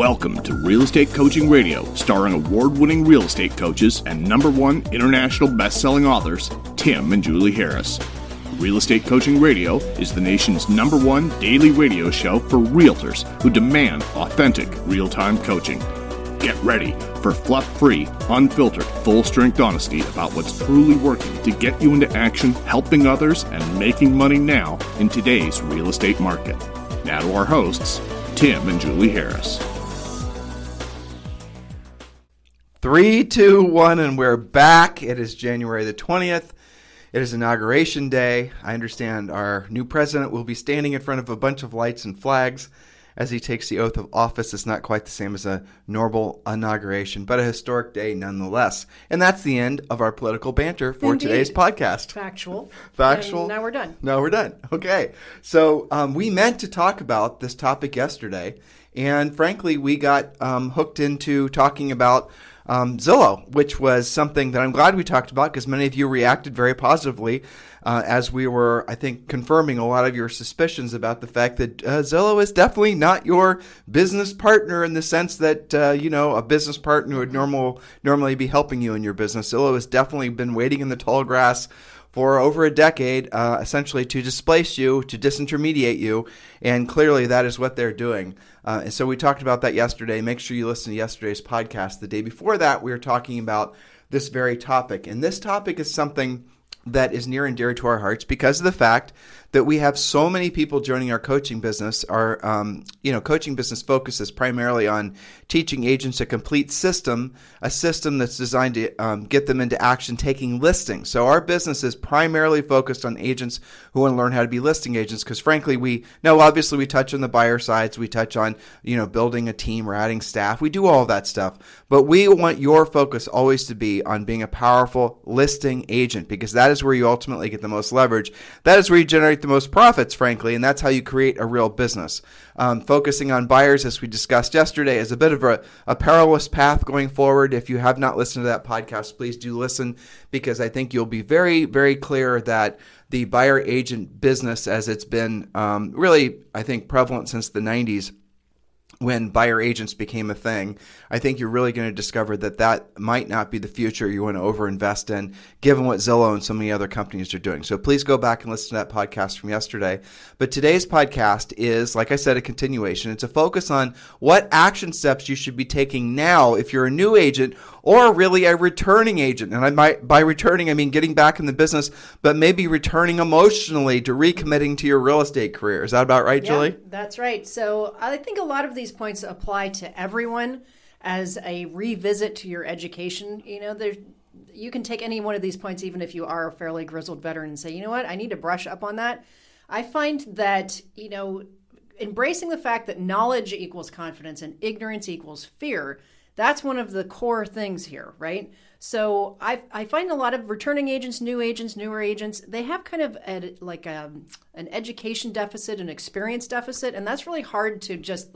Welcome to Real Estate Coaching Radio, starring award-winning real estate coaches and #1 international best-selling authors, Tim and Julie Harris. Real Estate Coaching Radio is the nation's #1 daily radio show for realtors who demand authentic, real-time coaching. Get ready for fluff-free, unfiltered, full-strength honesty about what's truly working to get you into action, helping others, and making money now in today's real estate market. Now to our hosts, Tim and Julie Harris. 3, 2, 1, and we're back. It is January the 20th. It is Inauguration Day. I understand our new president will be standing in front of a bunch of lights and flags as he takes the oath of office. It's not quite the same as a normal inauguration, but a historic day nonetheless. And that's the end of our political banter for today's podcast. Factual. And now we're done. Now we're done. Okay. So we meant to talk about this topic yesterday, and frankly, we got hooked into talking about Zillow, which was something that I'm glad we talked about because many of you reacted very positively as we were, I think, confirming a lot of your suspicions about the fact that Zillow is definitely not your business partner in the sense that, a business partner would normally be helping you in your business. Zillow has definitely been waiting in the tall grass for over a decade, essentially to displace you, to disintermediate you, and clearly that is what they're doing. And so we talked about that yesterday. Make sure you listen to yesterday's podcast. The day before that, we were talking about this very topic. And this topic is something that is near and dear to our hearts because of the fact that we have so many people joining our coaching business. Our coaching business focuses primarily on teaching agents a complete system, a system that's designed to get them into action taking listings. So our business is primarily focused on agents who want to learn how to be listing agents because frankly, obviously we touch on the buyer sides, we touch on, building a team or adding staff. We do all of that stuff, but we want your focus always to be on being a powerful listing agent because that is where you ultimately get the most leverage. That is where you generate the most profits, frankly, and that's how you create a real business. Focusing on buyers, as we discussed yesterday, is a bit of a perilous path going forward. If you have not listened to that podcast, please do listen because I think you'll be very, very clear that the buyer agent business, as it's been really, I think, prevalent since the 90s, when buyer agents became a thing, I think you're really going to discover that that might not be the future you want to overinvest in, given what Zillow and so many other companies are doing. So please go back and listen to that podcast from yesterday. But today's podcast is, like I said, a continuation. It's a focus on what action steps you should be taking now if you're a new agent or really a returning agent. And by returning, I mean getting back in the business, but maybe returning emotionally to recommitting to your real estate career. Is that about right, Julie? Yeah, that's right. So I think a lot of these points apply to everyone as a revisit to your education. You can take any one of these points, even if you are a fairly grizzled veteran, and say, you know what, I need to brush up on that. I find that, embracing the fact that knowledge equals confidence and ignorance equals fear, that's one of the core things here, right? So I find a lot of returning agents, newer agents, they have kind of an education deficit, an experience deficit, and that's really hard to just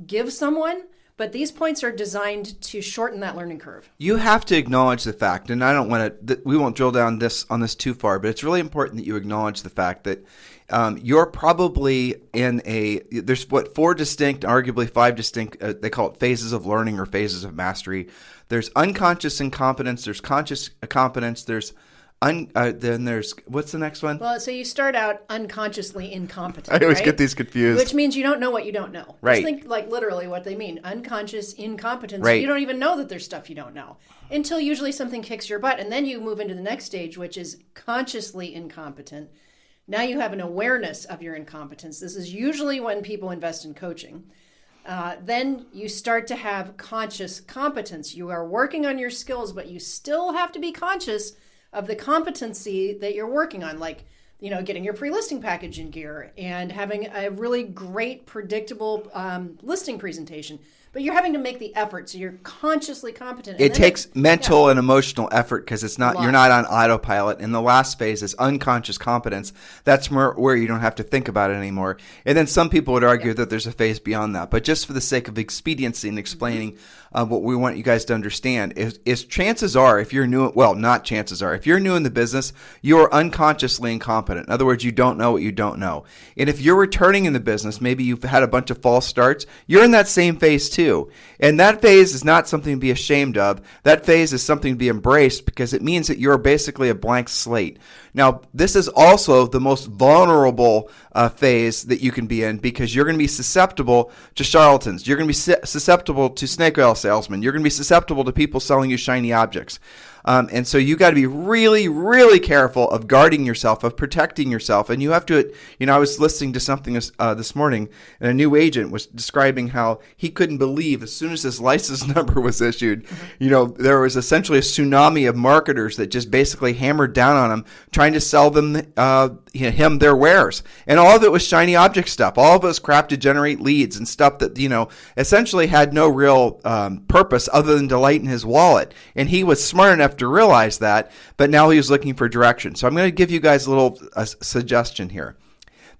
give someone. But these points are designed to shorten that learning curve. You have to acknowledge the fact, and I don't want to. We won't drill down on this too far, but it's really important that you acknowledge the fact that you're probably in there's arguably 5 distinct, they call it phases of learning or phases of mastery. There's unconscious incompetence, there's conscious competence, then there's, what's the next one? Well, so you start out unconsciously incompetent. I always get these confused. Which means you don't know what you don't know. Right. Just think literally what they mean. Unconscious incompetence. Right. You don't even know that there's stuff you don't know until usually something kicks your butt. And then you move into the next stage, which is consciously incompetent. Now you have an awareness of your incompetence. This is usually when people invest in coaching. Then you start to have conscious competence. You are working on your skills, but you still have to be conscious of the competency that you're working on, getting your pre-listing package in gear and having a really great, predictable listing presentation. but you're having to make the effort, so you're consciously competent. It takes mental and emotional effort because you're not on autopilot. And the last phase is unconscious competence. That's where you don't have to think about it anymore. And then some people would argue that there's a phase beyond that. But just for the sake of expediency and explaining what we want you guys to understand is chances are, if you're new, well, not chances are, if you're new in the business, you're unconsciously incompetent. In other words, you don't know what you don't know. And if you're returning in the business, maybe you've had a bunch of false starts, you're in that same phase too. And that phase is not something to be ashamed of. That phase is something to be embraced because it means that you're basically a blank slate. Now, this is also the most vulnerable phase that you can be in because you're going to be susceptible to charlatans. You're going to be susceptible to snake oil salesmen. You're going to be susceptible to people selling you shiny objects. And so you got to be really, really careful of guarding yourself, of protecting yourself. And you have to, I was listening to something this morning, and a new agent was describing how he couldn't believe as soon as his license number was issued, there was essentially a tsunami of marketers that just basically hammered down on him, trying to sell them, him their wares. And all of it was shiny object stuff. All of it was crap to generate leads and stuff that, essentially had no real purpose other than delight in his wallet. And he was smart enough to realize that, but now he was looking for direction. So I'm going to give you guys a little suggestion here.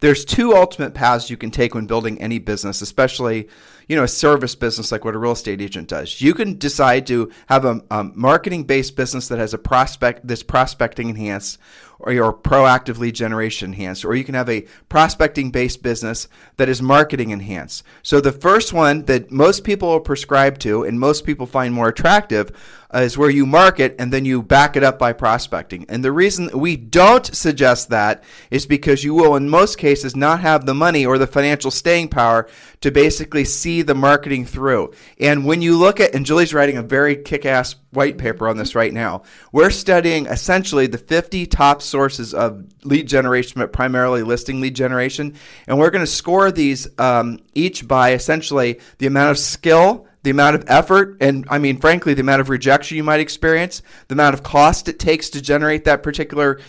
There's two ultimate paths you can take when building any business, especially a service business like what a real estate agent does. You can decide to have a marketing-based business that has that's prospecting enhanced, or your proactive lead generation enhanced, or you can have a prospecting-based business that is marketing enhanced. So the first one that most people will prescribe to and most people find more attractive is where you market and then you back it up by prospecting. And the reason we don't suggest that is because you will in most cases not have the money or the financial staying power to basically see the marketing through. And when you look at, and Julie's writing a very kick-ass white paper on this right now, we're studying essentially the 50 top sources of lead generation, but primarily listing lead generation. And we're going to score these each by essentially the amount of skill, the amount of effort, and frankly, the amount of rejection you might experience, the amount of cost it takes to generate that particular,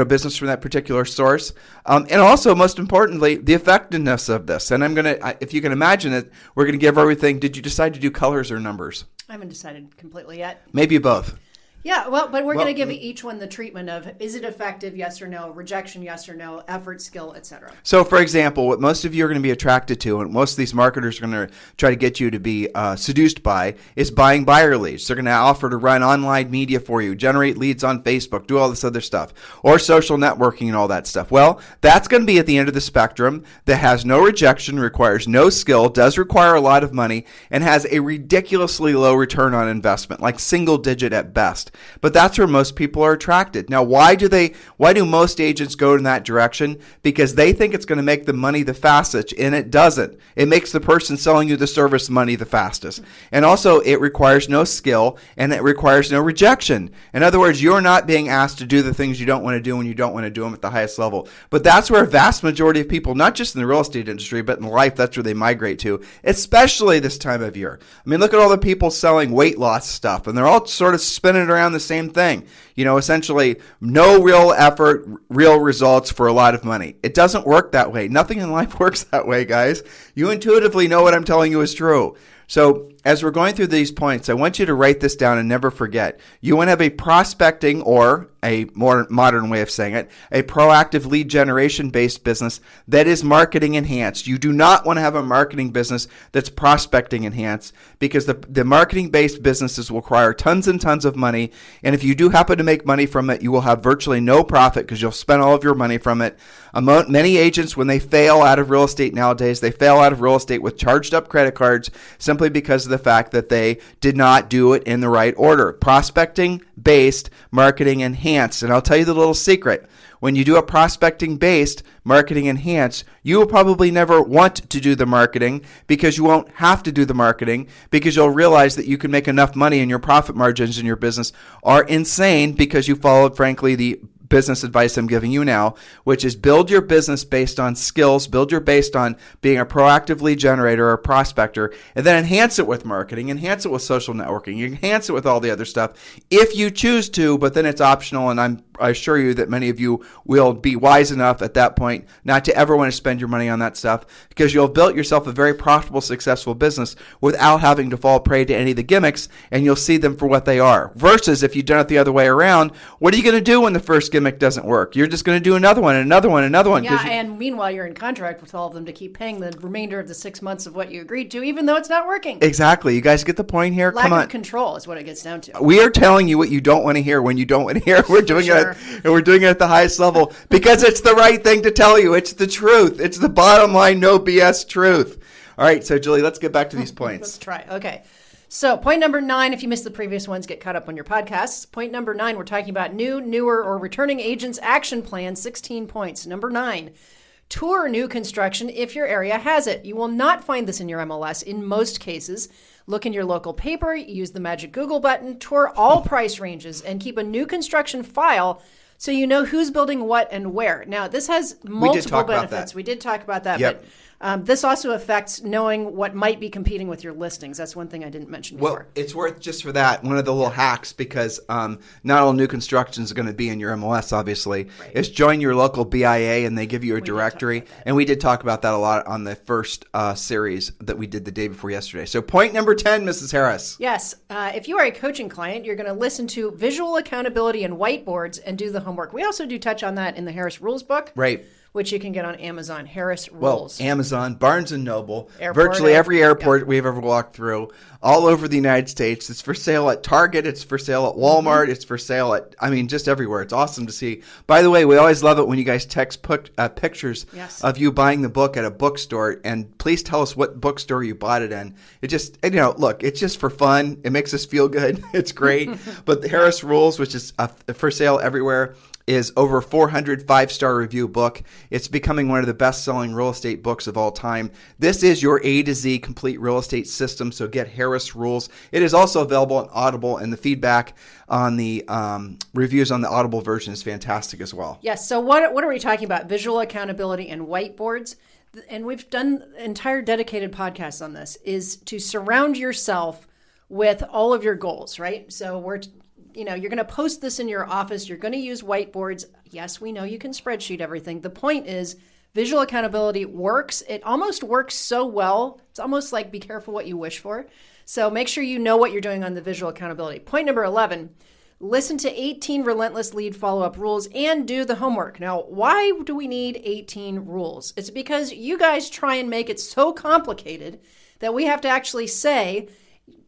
business from that particular source, and also, most importantly, the effectiveness of this. And I'm gonna, if you can imagine it, we're gonna give everything. Did you decide to do colors or numbers? I haven't decided completely yet. Maybe both. Yeah, but we're going to give each one the treatment of, is it effective, yes or no, rejection, yes or no, effort, skill, etc. So, for example, what most of you are going to be attracted to, and most of these marketers are going to try to get you to be seduced by, is buying buyer leads. They're going to offer to run online media for you, generate leads on Facebook, do all this other stuff, or social networking and all that stuff. Well, that's going to be at the end of the spectrum that has no rejection, requires no skill, does require a lot of money, and has a ridiculously low return on investment, like single digit at best. But that's where most people are attracted. Now, why do most agents go in that direction? Because they think it's going to make them money the fastest, and it doesn't. It makes the person selling you the service money the fastest. And also, it requires no skill, and it requires no rejection. In other words, you're not being asked to do the things you don't want to do when you don't want to do them at the highest level. But that's where a vast majority of people, not just in the real estate industry, but in life, that's where they migrate to, especially this time of year. Look at all the people selling weight loss stuff, and they're all sort of spinning around the same thing. Essentially no real effort, real results for a lot of money. It doesn't work that way. Nothing in life works that way, guys. You intuitively know what I'm telling you is true. So as we're going through these points, I want you to write this down and never forget. You want to have a prospecting, or a more modern way of saying it, a proactive lead generation based business that is marketing enhanced. You do not want to have a marketing business that's prospecting enhanced, because the marketing based businesses will require tons and tons of money. And if you do happen to make money from it, you will have virtually no profit because you'll spend all of your money from it. Many agents, when they fail out of real estate nowadays, they fail out of real estate with charged up credit cards simply because of the fact that they did not do it in the right order. Prospecting based, marketing enhanced. And I'll tell you the little secret. When you do a prospecting based, marketing enhanced, you will probably never want to do the marketing, because you won't have to do the marketing, because you'll realize that you can make enough money and your profit margins in your business are insane because you followed, frankly, the business advice I'm giving you now, which is build your business based on skills, build your based on being a proactive lead generator or a prospector, and then enhance it with marketing, enhance it with social networking, enhance it with all the other stuff if you choose to, but then it's optional, and I'm assure you that many of you will be wise enough at that point not to ever want to spend your money on that stuff, because you'll have built yourself a very profitable, successful business without having to fall prey to any of the gimmicks, and you'll see them for what they are. Versus if you've done it the other way around, what are you going to do when the first gimmick doesn't work? You're just going to do another one, and another one, and another one. Yeah, and meanwhile, you're in contract with all of them to keep paying the remainder of the 6 months of what you agreed to, even though it's not working. Exactly. You guys get the point here? Lack Come on. of control is what it gets down to. We are telling you what you don't want to hear when you don't want to hear. We're doing it, and we're doing it at the highest level because it's the right thing to tell you. It's the truth. It's the bottom line, no BS truth. All right, so Julie, let's get back to these points. Let's try. Okay. So point number 9, if you missed the previous ones, get caught up on your podcasts. Point number 9, we're talking about new, newer, or returning agents action plan, 16 points. Number 9, tour new construction if your area has it. You will not find this in your MLS in most cases. Look in your local paper, use the magic Google button, tour all price ranges, and keep a new construction file so you know who's building what and where. Now, this has multiple benefits. We did talk about that. Yep. But this also affects knowing what might be competing with your listings. That's one thing I didn't mention before. Well, it's worth just for that, one of the little hacks, because not all new constructions are going to be in your MLS, obviously, is join your local BIA, and they give you a directory. And we did talk about that a lot on the first series that we did the day before yesterday. So point number 10, Mrs. Harris. Yes. If you are a coaching client, you're going to listen to visual accountability and whiteboards and do the homework. We also do touch on that in the Harris Rules book. Right. Which you can get on Amazon. Harris Well, Rules. Amazon, Barnes & Noble, Airport, virtually every airport we've ever walked through, all over the United States. It's for sale at Target. It's for sale at Walmart. It's for sale at, just everywhere. It's awesome to see. By the way, we always love it when you guys text pictures of you buying the book at a bookstore, and please tell us what bookstore you bought it in. It just, look, it's just for fun. It makes us feel good. It's great. But the Harris Rules, which is for sale everywhere, is over 400 5-star review book. It's becoming one of the best-selling real estate books of all time. This is your A to Z complete real estate system, so get Harris Rules. It is also available on Audible, and the feedback on the reviews on the Audible version is fantastic as well. Yes, so what are we talking about? Visual accountability and whiteboards. And we've done entire dedicated podcasts on this, is to surround yourself with all of your goals, right? So you're going to post this in your office. You're going to use whiteboards. Yes, we know you can spreadsheet everything. The point is visual accountability works. It almost works so well. It's almost like be careful what you wish for. So make sure you know what you're doing on the visual accountability. Point number 11, listen to 18 relentless lead follow-up rules and do the homework. Now, why do we need 18 rules? It's because you guys try and make it so complicated that we have to actually say,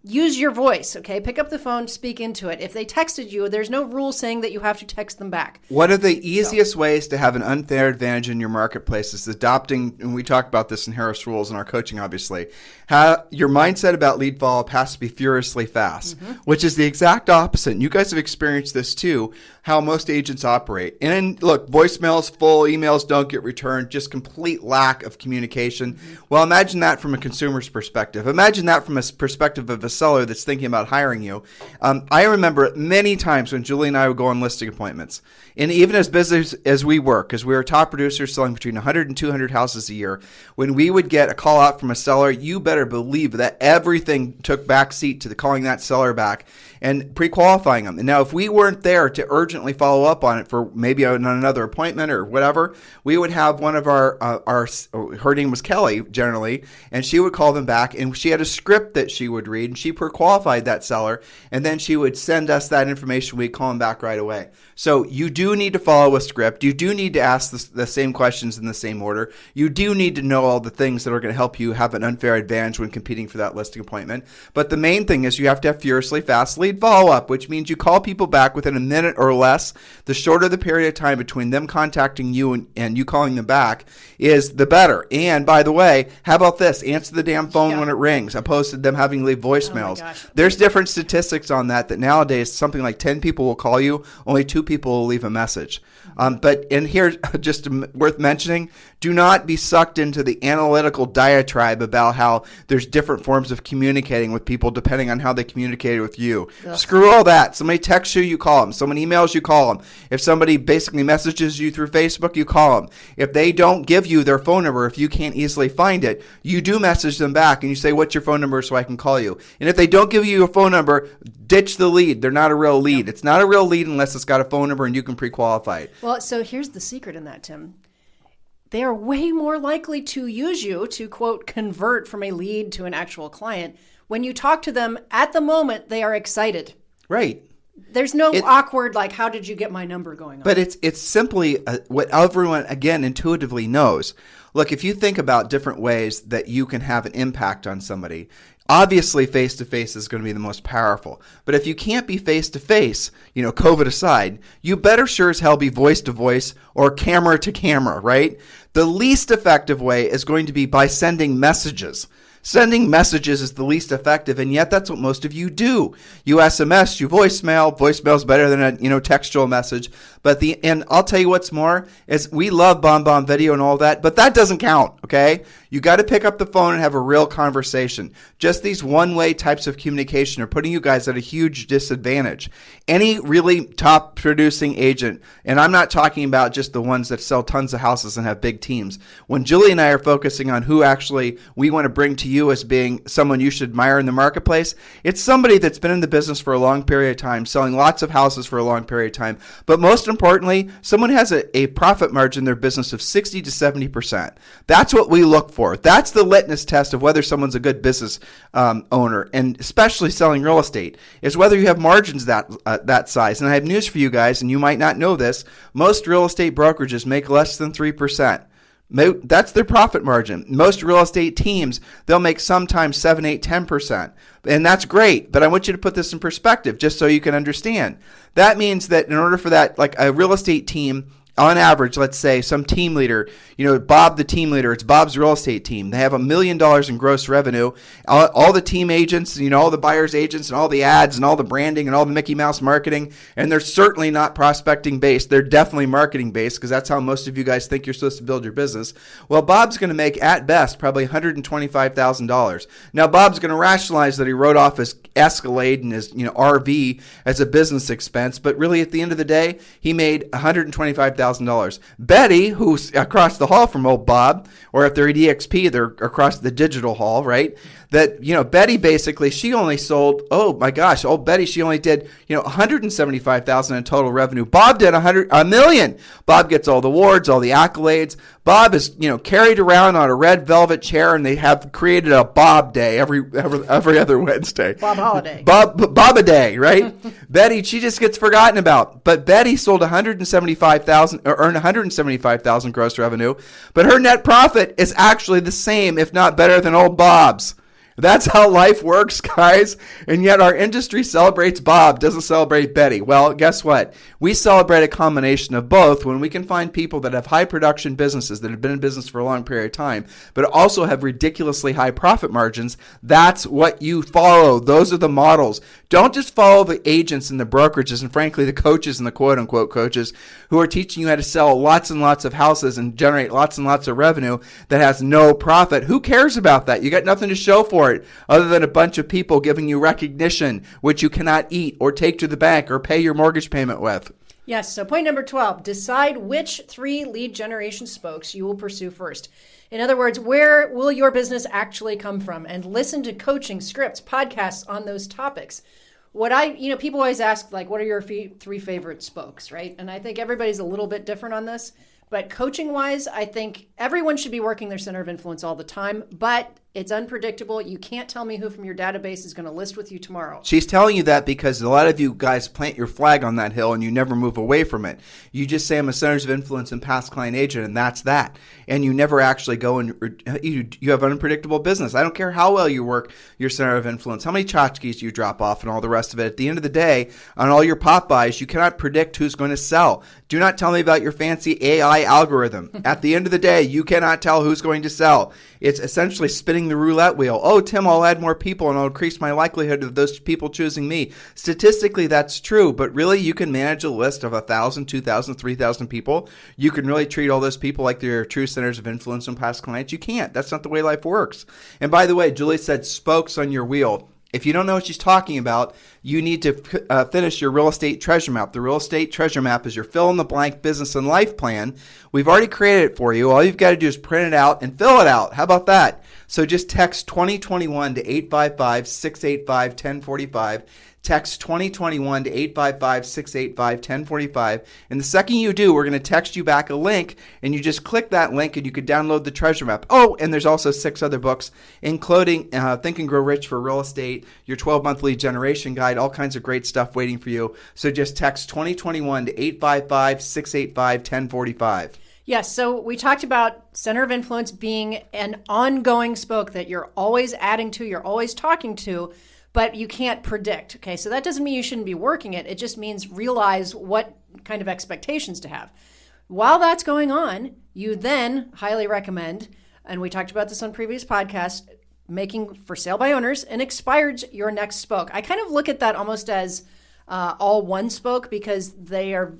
use your voice, okay? Pick up the phone, speak into it. If they texted you, there's no rule saying that you have to text them back. One of the easiest ways to have an unfair advantage in your marketplace is adopting, and we talk about this in Harris Rules in our coaching, obviously, how your mindset about lead follow-up has to be furiously fast, which is the exact opposite. And you guys have experienced this too, how most agents operate. And look, voicemails full, emails don't get returned, just complete lack of communication. Well, imagine that from a consumer's perspective. Imagine that from a perspective of a seller that's thinking about hiring you. I remember many times when Julie and I would go on listing appointments, and even as busy as we work, because we were top producers selling between 100 and 200 houses a year, when we would get a call out from a seller, you better believe that everything took backseat to calling that seller back and pre-qualifying them. And now if we weren't there to urgently follow up on it for maybe on another appointment or whatever, we would have one of her name was Kelly generally, and she would call them back, and she had a script that she would read, and she pre-qualified that seller, and then she would send us that information. We'd call them back right away. So you do need to follow a script. You do need to ask the same questions in the same order. You do need to know all the things that are going to help you have an unfair advantage when competing for that listing appointment. But the main thing is you have to have furiously fast lead follow-up, which means you call people back within a minute or less. The shorter the period of time between them contacting you and you calling them back is the better. And by the way, how about this? Answer the damn phone when it rings, opposed to them having to leave voicemails. There's different statistics on that nowadays something like 10 people will call you, only 2 people will leave a message. But here, just worth mentioning, Do not be sucked into the analytical diatribe about how there's different forms of communicating with people depending on how they communicated with you. Ugh. Screw all that. Somebody texts you, you call them. Someone emails you, call them. If somebody basically messages you through Facebook, you call them. If they don't give you their phone number, if you can't easily find it, you do message them back and you say, what's your phone number so I can call you? And if they don't give you your phone number, ditch the lead. They're not a real lead. It's not a real lead unless it's got a phone number and you can pre-qualify it. Well, so here's the secret in that, Tim. They are way more likely to use you to, quote, convert from a lead to an actual client. When you talk to them at the moment, they are excited. Right. There's no awkward, like, how did you get my number going on? But it's simply what everyone, again, intuitively knows. Look, if you think about different ways that you can have an impact on somebody, obviously face-to-face is going to be the most powerful. But if you can't be face-to-face, COVID aside, you better sure as hell be voice-to-voice or camera-to-camera, right? The least effective way is going to be by sending messages. Sending messages is the least effective, and yet that's what most of you do. You SMS, you voicemail. Voicemail's better than a textual message. And I'll tell you what's more is we love bomb video and all that, but that doesn't count. Okay, you got to pick up the phone and have a real conversation. Just these one-way types of communication are putting you guys at a huge disadvantage. Any really top producing agent, and I'm not talking about just the ones that sell tons of houses and have big teams. When Julie and I are focusing on who actually we want to bring to you as being someone you should admire in the marketplace, it's somebody that's been in the business for a long period of time, selling lots of houses for a long period of time. But most importantly, someone has a profit margin in their business of 60 to 70%. That's what we look for. That's the litmus test of whether someone's a good business owner, and especially selling real estate, is whether you have margins that size. And I have news for you guys, and you might not know this. Most real estate brokerages make less than 3%. That's their profit margin. Most real estate teams, they'll make sometimes 7, 8, 10%. And that's great, but I want you to put this in perspective just so you can understand. That means that in order for that, like a real estate team, on average, let's say some team leader, Bob the team leader, it's Bob's real estate team. They have $1 million in gross revenue. All the team agents, all the buyer's agents and all the ads and all the branding and all the Mickey Mouse marketing. And they're certainly not prospecting based. They're definitely marketing based because that's how most of you guys think you're supposed to build your business. Well, Bob's going to make at best probably $125,000. Now, Bob's going to rationalize that he wrote off his Escalade and his RV as a business expense. But really at the end of the day, he made $125,000. Betty, who's across the hall from old Bob, or if they're at EXP, they're across the digital hall, right? That, Betty basically, she only sold, old Betty, she only did, $175,000 in total revenue. Bob did $1 million. Bob gets all the awards, all the accolades. Bob is, carried around on a red velvet chair, and they have created a Bob Day every other Wednesday. Bob Holiday. Bob a Day, right? Betty, she just gets forgotten about. But Betty sold $175,000 or earned $175,000 gross revenue, but her net profit is actually the same, if not better than old Bob's. That's how life works, guys. And yet our industry celebrates Bob, doesn't celebrate Betty. Well, guess what? We celebrate a combination of both when we can find people that have high production businesses that have been in business for a long period of time, but also have ridiculously high profit margins. That's what you follow. Those are the models. Don't just follow the agents and the brokerages and frankly the coaches and the quote-unquote coaches who are teaching you how to sell lots and lots of houses and generate lots and lots of revenue that has no profit. Who cares about that? You got nothing to show for it other than a bunch of people giving you recognition which you cannot eat or take to the bank or pay your mortgage payment with. Yes, so point number 12, decide which 3 lead generation spokes you will pursue first. In other words, where will your business actually come from? And listen to coaching, scripts, podcasts on those topics. People always ask, like, what are your 3 favorite spokes, right? And I think everybody's a little bit different on this. But coaching-wise, I think everyone should be working their center of influence all the time, but it's unpredictable. You can't tell me who from your database is going to list with you tomorrow. She's telling you that because a lot of you guys plant your flag on that hill and you never move away from it. You just say, I'm a centers of influence and past client agent, and that's that. And you never actually go and you have unpredictable business. I don't care how well you work your center of influence, how many tchotchkes you drop off and all the rest of it. At the end of the day, on all your pop buys, you cannot predict who's going to sell. Do not tell me about your fancy AI algorithm. At the end of the day, you cannot tell who's going to sell. It's essentially spinning the roulette wheel. Oh, Tim, I'll add more people and I'll increase my likelihood of those people choosing me. Statistically, that's true, but really you can manage a list of 1,000, 2,000, 3,000 people. You can really treat all those people like they're true centers of influence and past clients. You can't. That's not the way life works. And by the way, Julie said spokes on your wheel. If you don't know what she's talking about, you need to finish your real estate treasure map. The real estate treasure map is your fill-in-the-blank business and life plan. We've already created it for you. All you've got to do is print it out and fill it out. How about that? So just text 2021 to 855-685-1045. Text 2021 to 855-685-1045. And the second you do, we're going to text you back a link, and you just click that link and you can download the treasure map. Oh, and there's also 6 other books, including Think and Grow Rich for Real Estate, your 12-month lead generation guide, all kinds of great stuff waiting for you. So just text 2021 to 855-685-1045. Yes, so we talked about center of influence being an ongoing spoke that you're always adding to, you're always talking to, but you can't predict. Okay, so that doesn't mean you shouldn't be working it. It just means realize what kind of expectations to have. While that's going on, you then highly recommend, and we talked about this on previous podcasts, making for sale by owners and expired your next spoke. I kind of look at that almost as all one spoke because they're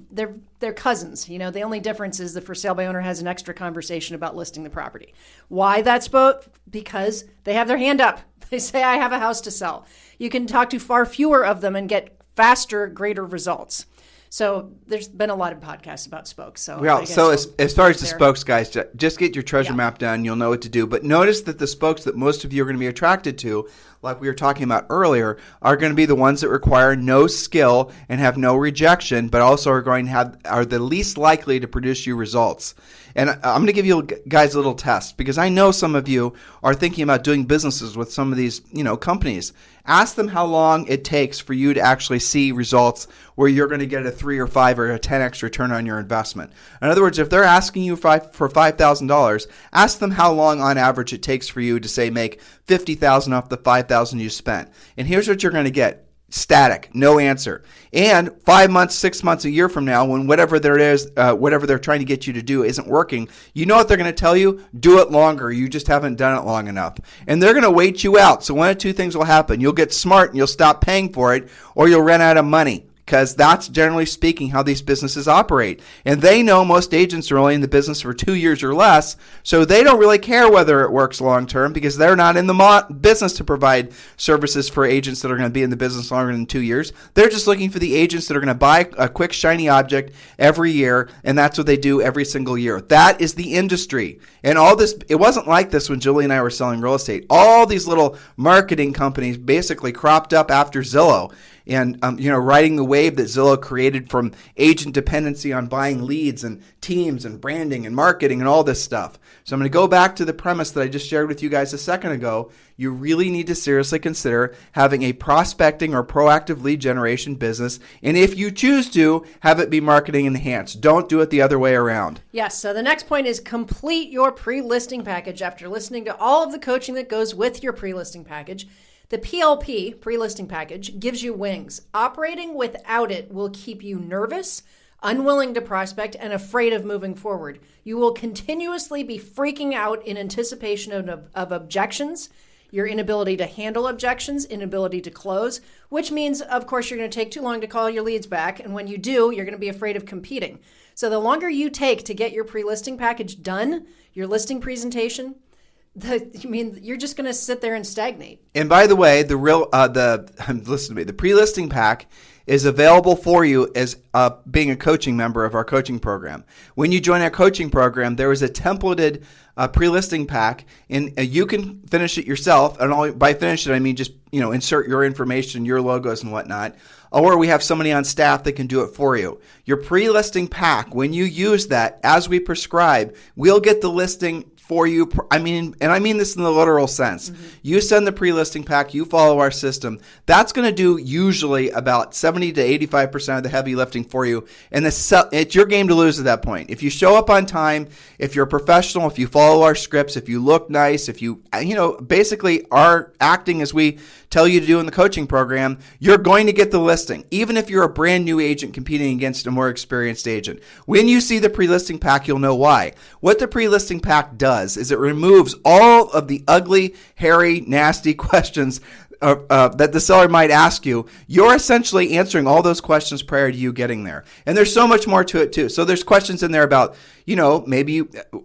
cousins. You know, the only difference is the for sale by owner has an extra conversation about listing the property. Why that spoke? Because they have their hand up. They say, I have a house to sell. You can talk to far fewer of them and get faster, greater results. So there's been a lot of podcasts about spokes. So well, so as far as the spokes, guys, just get your treasure map done. You'll know what to do. But notice that the spokes that most of you are going to be attracted to, like we were talking about earlier, are going to be the ones that require no skill and have no rejection, but also are the least likely to produce you results. And I'm going to give you guys a little test because I know some of you are thinking about doing businesses with some of these, companies. Ask them how long it takes for you to actually see results where you're going to get a 3 or 5 or a 10x return on your investment. In other words, if they're asking you for $5,000, ask them how long on average it takes for you to say make $50,000 off the $5,000 you spent. And here's what you're going to get. Static, no answer. And 5 months, 6 months, a year from now, when whatever there is, whatever they're trying to get you to do isn't working, you know what they're going to tell you? Do it longer. You just haven't done it long enough. And they're going to wait you out. So one of 2 things will happen. You'll get smart and you'll stop paying for it, or you'll run out of money. Because that's generally speaking how these businesses operate. And they know most agents are only in the business for 2 years or less, so they don't really care whether it works long term because they're not in the business to provide services for agents that are going to be in the business longer than 2 years. They're just looking for the agents that are going to buy a quick shiny object every year, and that's what they do every single year. That is the industry. And all this, it wasn't like this when Julie and I were selling real estate. All these little marketing companies basically cropped up after Zillow. And, riding the wave that Zillow created from agent dependency on buying leads and teams and branding and marketing and all this stuff. So I'm going to go back to the premise that I just shared with you guys a second ago. You really need to seriously consider having a prospecting or proactive lead generation business. And if you choose to, have it be marketing enhanced. Don't do it the other way around. Yes. So the next point is complete your pre-listing package after listening to all of the coaching that goes with your pre-listing package. The PLP, pre-listing package, gives you wings. Operating without it will keep you nervous, unwilling to prospect, and afraid of moving forward. You will continuously be freaking out in anticipation of objections, your inability to handle objections, inability to close, which means, of course, you're going to take too long to call your leads back. And when you do, you're going to be afraid of competing. So the longer you take to get your pre-listing package done, your listing presentation, you're just going to sit there and stagnate. And by the way, listen to me. The pre-listing pack is available for you as being a coaching member of our coaching program. When you join our coaching program, there is a templated pre-listing pack, and you can finish it yourself. And by finish it, I mean just insert your information, your logos, and whatnot. Or we have somebody on staff that can do it for you. Your pre-listing pack, when you use that as we prescribe, we'll get the listing for you. I mean this in the literal sense. Mm-hmm. You send the pre-listing pack, you follow our system. That's going to do usually about 70 to 85% of the heavy lifting for you. And it's your game to lose at that point. If you show up on time, if you're a professional, if you follow our scripts, if you look nice, if you basically are acting as we tell you to do in the coaching program, you're going to get the listing, even if you're a brand new agent competing against a more experienced agent. When you see the pre-listing pack, you'll know why. What the pre-listing pack does is it removes all of the ugly, hairy, nasty questions that the seller might ask you. You're essentially answering all those questions prior to you getting there. And there's so much more to it too. So there's questions in there about, maybe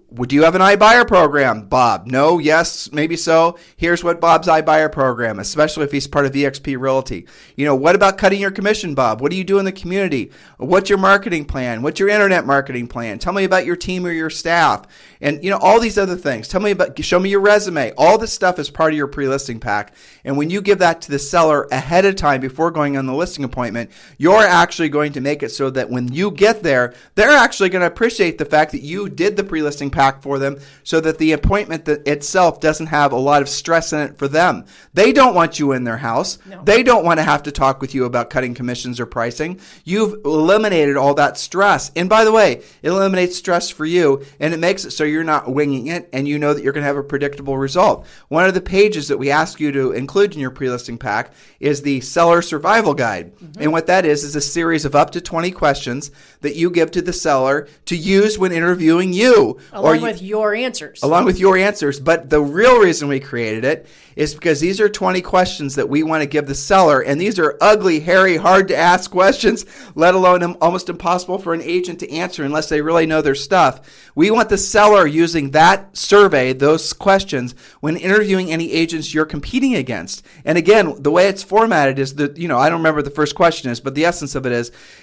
would you have an iBuyer program, Bob? No, yes, maybe so. Here's what Bob's iBuyer program, especially if he's part of EXP Realty. What about cutting your commission, Bob? What do you do in the community? What's your marketing plan? What's your internet marketing plan? Tell me about your team or your staff. And, all these other things. Show me your resume. All this stuff is part of your pre-listing pack. And when you give that to the seller ahead of time before going on the listing appointment, you're actually going to make it so that when you get there, they're actually going to appreciate the fact that you did the pre-listing pack for them, so that the appointment itself doesn't have a lot of stress in it for them. They don't want you in their house. No. They don't want to have to talk with you about cutting commissions or pricing. You've eliminated all that stress. And by the way, it eliminates stress for you, and it makes it so you're not winging it, and you know that you're going to have a predictable result. One of the pages that we ask you to include in your pre-listing pack is the Seller Survival Guide. Mm-hmm. And what that is a series of up to 20 questions that you give to the seller to use when interviewing you. Along with your answers. Along with your answers. But the real reason we created it is because these are 20 questions that we want to give the seller, and these are ugly, hairy, hard to ask questions, let alone almost impossible for an agent to answer unless they really know their stuff. We want the seller using that survey, those questions, when interviewing any agents you're competing against. And again, the way it's formatted is that, I don't remember what the first question is, but the essence of it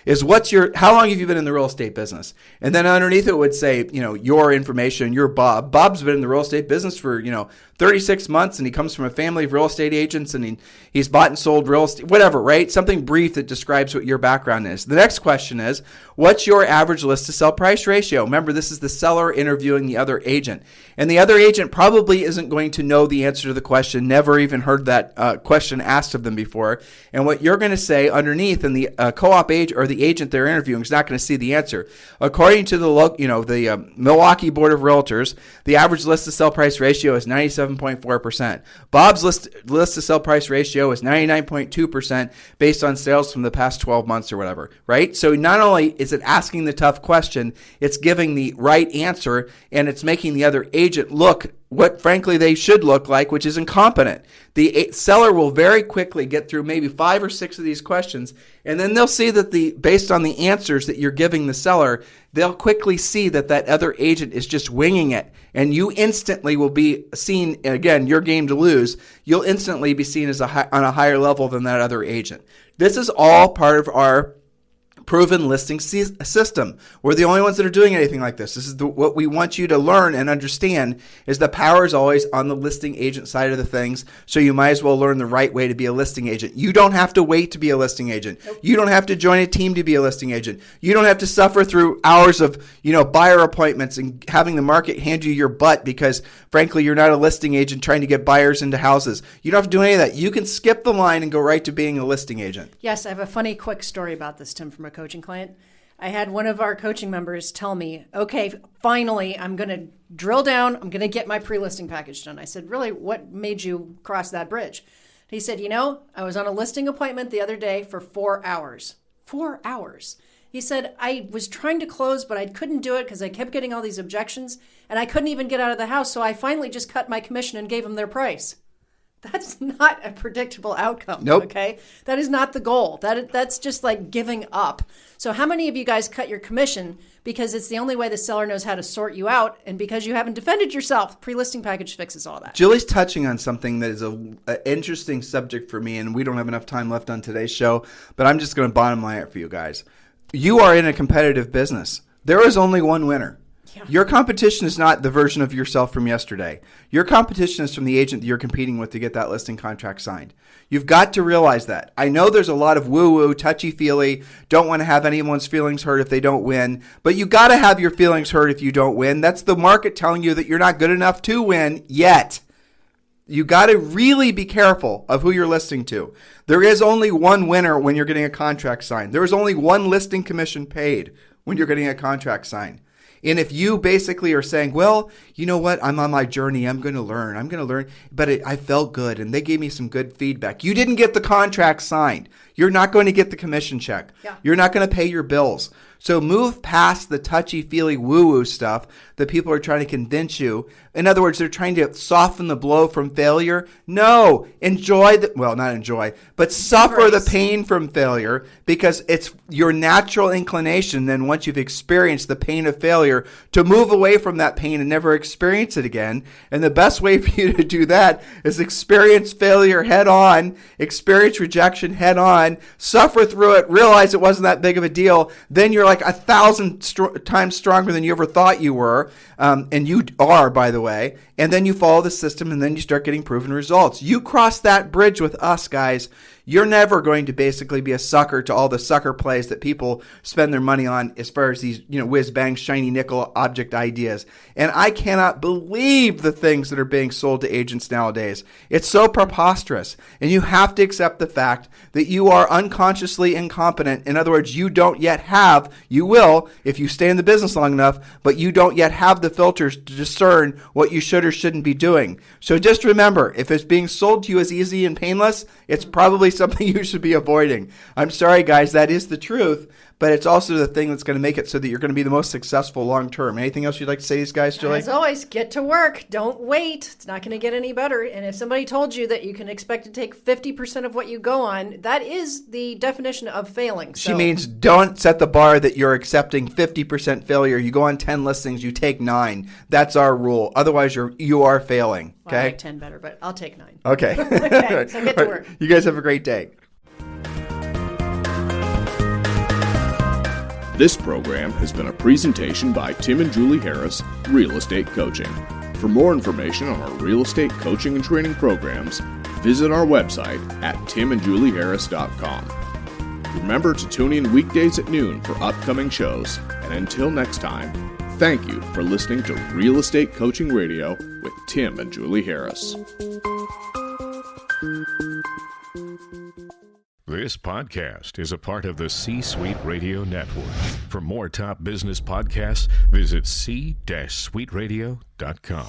is how long have you been in the real estate business? And then underneath it would say, your information, you're Bob. Bob's been in the real estate business for, 36 months, and he comes from a family of real estate agents, and he's bought and sold real estate, whatever, right? Something brief that describes what your background is. The next question is, what's your average list to sell price ratio? Remember, this is the seller interviewing the other agent. And the other agent probably isn't going to know the answer to the question, never even heard that question asked of them before. And what you're going to say underneath, and the co-op agent or the agent they're interviewing is not going to see the answer. According to the Milwaukee Board of Realtors, the average list to sell price ratio is 97.4%. Bob's list to sell price ratio is 99.2% based on sales from the past 12 months or whatever, right? So not only is it asking the tough question, it's giving the right answer, and it's making the other agent look what frankly they should look like, which is incompetent. The seller will very quickly get through maybe 5 or 6 of these questions, and then they'll see that based on the answers that you're giving the seller, they'll quickly see that other agent is just winging it, and you instantly will be seen, again, your game to lose, you'll instantly be seen as on a higher level than that other agent. This is all part of our proven listing system. We're the only ones that are doing anything like this. This is what we want you to learn and understand, is the power is always on the listing agent side of the things, so you might as well learn the right way to be a listing agent. You don't have to wait to be a listing agent. Nope. You don't have to join a team to be a listing agent. You don't have to suffer through hours of buyer appointments and having the market hand you your butt because frankly you're not a listing agent trying to get buyers into houses. You don't have to do any of that. You can skip the line and go right to being a listing agent. Yes, I have a funny quick story about this, Tim, from a coaching client. I had one of our coaching members tell me, okay, finally, I'm going to drill down. I'm going to get my pre-listing package done. I said, really, what made you cross that bridge? He said, I was on a listing appointment the other day for 4 hours. 4 hours. He said, I was trying to close, but I couldn't do it because I kept getting all these objections, and I couldn't even get out of the house, so I finally just cut my commission and gave them their price. That's not a predictable outcome. Nope. Okay? That is not the goal. That's just like giving up. So how many of you guys cut your commission because it's the only way the seller knows how to sort you out, and because you haven't defended yourself? Pre-listing package fixes all that. Julie's touching on something that is an interesting subject for me, and we don't have enough time left on today's show, but I'm just going to bottom line it for you guys. You are in a competitive business. There is only one winner. Yeah. Your competition is not the version of yourself from yesterday. Your competition is from the agent that you're competing with to get that listing contract signed. You've got to realize that. I know there's a lot of woo-woo, touchy-feely, don't want to have anyone's feelings hurt if they don't win, but you got to have your feelings hurt if you don't win. That's the market telling you that you're not good enough to win yet. You got to really be careful of who you're listing to. There is only one winner when you're getting a contract signed. There is only one listing commission paid when you're getting a contract signed. And if you basically are saying, well, you know what, I'm on my journey, I'm going to learn, but I felt good and they gave me some good feedback. You didn't get the contract signed. You're not going to get the commission check. Yeah. You're not going to pay your bills. So move past the touchy-feely woo-woo stuff that people are trying to convince you. In other words, they're trying to soften the blow from failure. No, not enjoy, but suffer the pain from failure, because it's your natural inclination then, once you've experienced the pain of failure, to move away from that pain and never experience it again. And the best way for you to do that is experience failure head on, experience rejection head on, suffer through it, realize it wasn't that big of a deal. Then you're like 1,000 times stronger than you ever thought you were. And you are, by the way. And then you follow the system, and then you start getting proven results. You cross that bridge with us, guys. You're never going to basically be a sucker to all the sucker plays that people spend their money on as far as these, whiz-bang, shiny nickel object ideas. And I cannot believe the things that are being sold to agents nowadays. It's so preposterous. And you have to accept the fact that you are unconsciously incompetent. In other words, you will if you stay in the business long enough, but you don't yet have the filters to discern what you should or shouldn't be doing. So just remember, if it's being sold to you as easy and painless, it's probably something you should be avoiding. I'm sorry, guys, that is the truth, but it's also the thing that's going to make it so that you're going to be the most successful long term. Anything else you'd like to say to these guys, Julie? As always, get to work. Don't wait. It's not going to get any better. And if somebody told you that you can expect to take 50% of what you go on, that is the definition of failing. She means don't set the bar that you're accepting 50% failure. You go on 10 listings, you take 9. That's our rule. Otherwise, you are failing. Okay? Well, I like 10 better, but I'll take 9. Okay. Okay, so get to work. You guys have a great day. This program has been a presentation by Tim and Julie Harris, Real Estate Coaching. For more information on our real estate coaching and training programs, visit our website at timandjulieharris.com. Remember to tune in weekdays at noon for upcoming shows. And until next time, thank you for listening to Real Estate Coaching Radio with Tim and Julie Harris. This podcast is a part of the C-Suite Radio Network. For more top business podcasts, visit c-suiteradio.com.